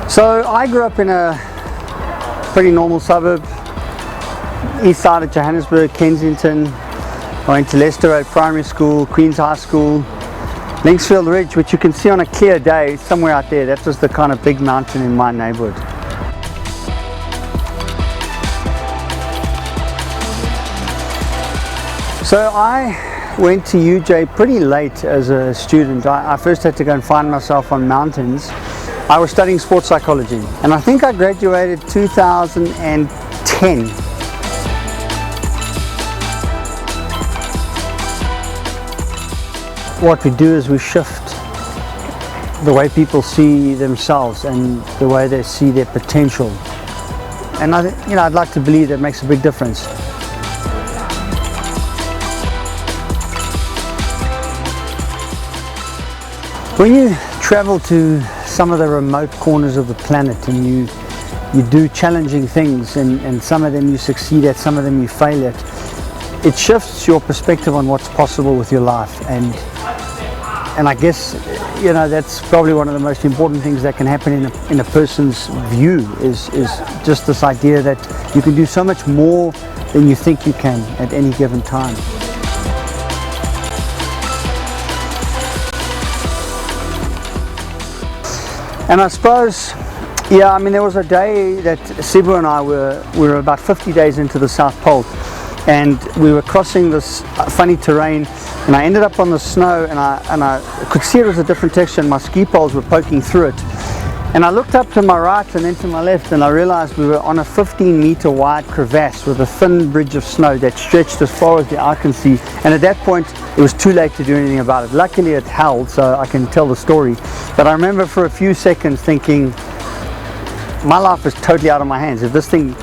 So I grew up in a pretty normal suburb, east side of Johannesburg, Kensington. I went to Leicester Road Primary School, Queen's High School, Linksfield Ridge, which you can see on a clear day somewhere out there. That was the kind of big mountain in my neighborhood. So I went to UJ pretty late as a student. I first had to go and find myself on mountains. I was studying sports psychology, and I think I graduated 2010. What we do is we shift the way people see themselves and the way they see their potential. And I'd like to believe that makes a big difference. When you travel to some of the remote corners of the planet and you do challenging things, and some of them you succeed at, some of them you fail at, it shifts your perspective on what's possible with your life. And I guess, that's probably one of the most important things that can happen in a person's view is just this idea that you can do so much more than you think you can at any given time. And I suppose, there was a day that Sibu and I were about 50 days into the South Pole, and we were crossing this funny terrain, and I ended up on the snow, and I could see it was a different texture, and my ski poles were poking through it. And I looked up to my right and then to my left, and I realized we were on a 15-meter wide crevasse with a thin bridge of snow that stretched as far as the eye can see. And at that point, it was too late to do anything about it. Luckily, it held, so I can tell the story. But I remember for a few seconds thinking, my life is totally out of my hands. If this thing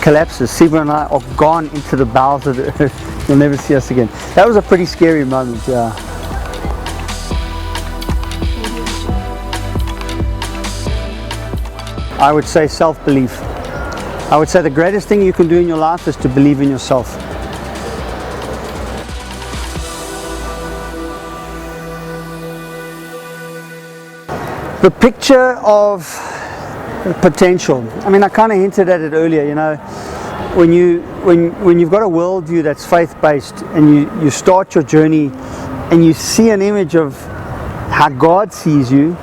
collapses, Sibu and I are gone into the bowels of the earth. You'll never see us again. That was a pretty scary moment, yeah. I would say self-belief. I would say the greatest thing you can do in your life is to believe in yourself. The picture of potential. I kind of hinted at it earlier. When you've got a worldview that's faith-based, and you start your journey, and you see an image of how God sees you,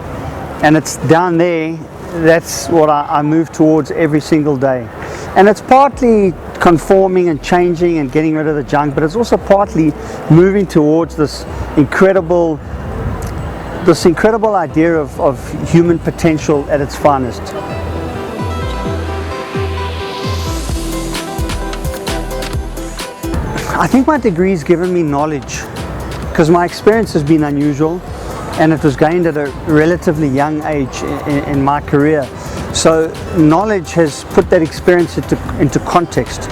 and it's down there. That's what I move towards every single day. And it's partly conforming and changing and getting rid of the junk, but it's also partly moving towards this incredible idea of human potential at its finest. I think my degree's given me knowledge, because my experience has been unusual, and it was gained at a relatively young age in my career. So knowledge has put that experience into context.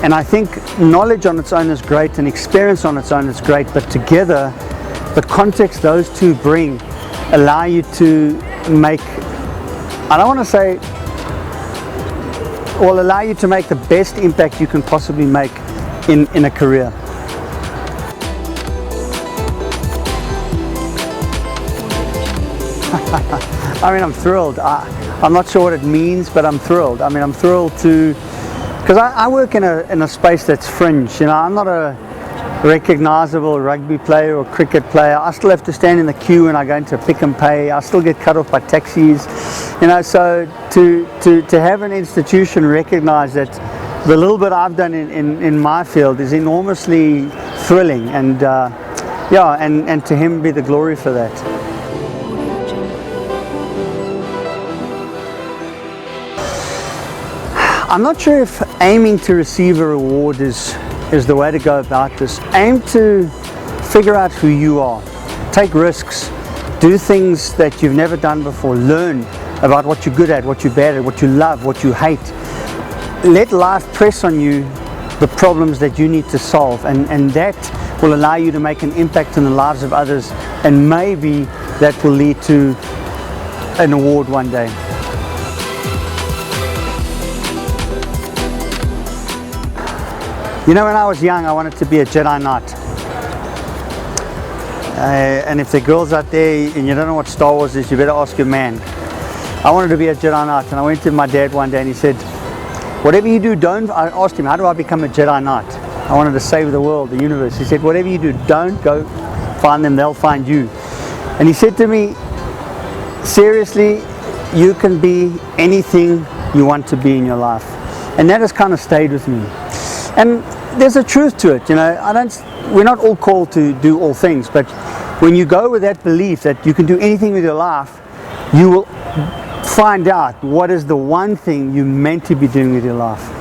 And I think knowledge on its own is great, and experience on its own is great, but together, the context those two bring allow you to make, allow you to make the best impact you can possibly make in a career. I'm thrilled. I'm not sure what it means, but I'm thrilled. I'm thrilled because I work in a space that's fringe. I'm not a recognizable rugby player or cricket player. I still have to stand in the queue when I go into Pick and Pay. I still get cut off by taxis. So to have an institution recognize that the little bit I've done in my field is enormously thrilling, and and to him be the glory for that. I'm not sure if aiming to receive a reward is the way to go about this. Aim to figure out who you are. Take risks. Do things that you've never done before. Learn about what you're good at, what you're bad at, what you love, what you hate. Let life press on you the problems that you need to solve, and that will allow you to make an impact in the lives of others, and maybe that will lead to an award one day. When I was young, I wanted to be a Jedi Knight. And if there are girls out there and you don't know what Star Wars is, you better ask your man. I wanted to be a Jedi Knight, and I went to my dad one day and he said, whatever you do, don't, I asked him, how do I become a Jedi Knight? I wanted to save the world, the universe. He said, whatever you do, don't go find them, they'll find you. And he said to me, seriously, you can be anything you want to be in your life. And that has kind of stayed with me. And there's a truth to it, you know. We're not all called to do all things, but when you go with that belief that you can do anything with your life, you will find out what is the one thing you're meant to be doing with your life.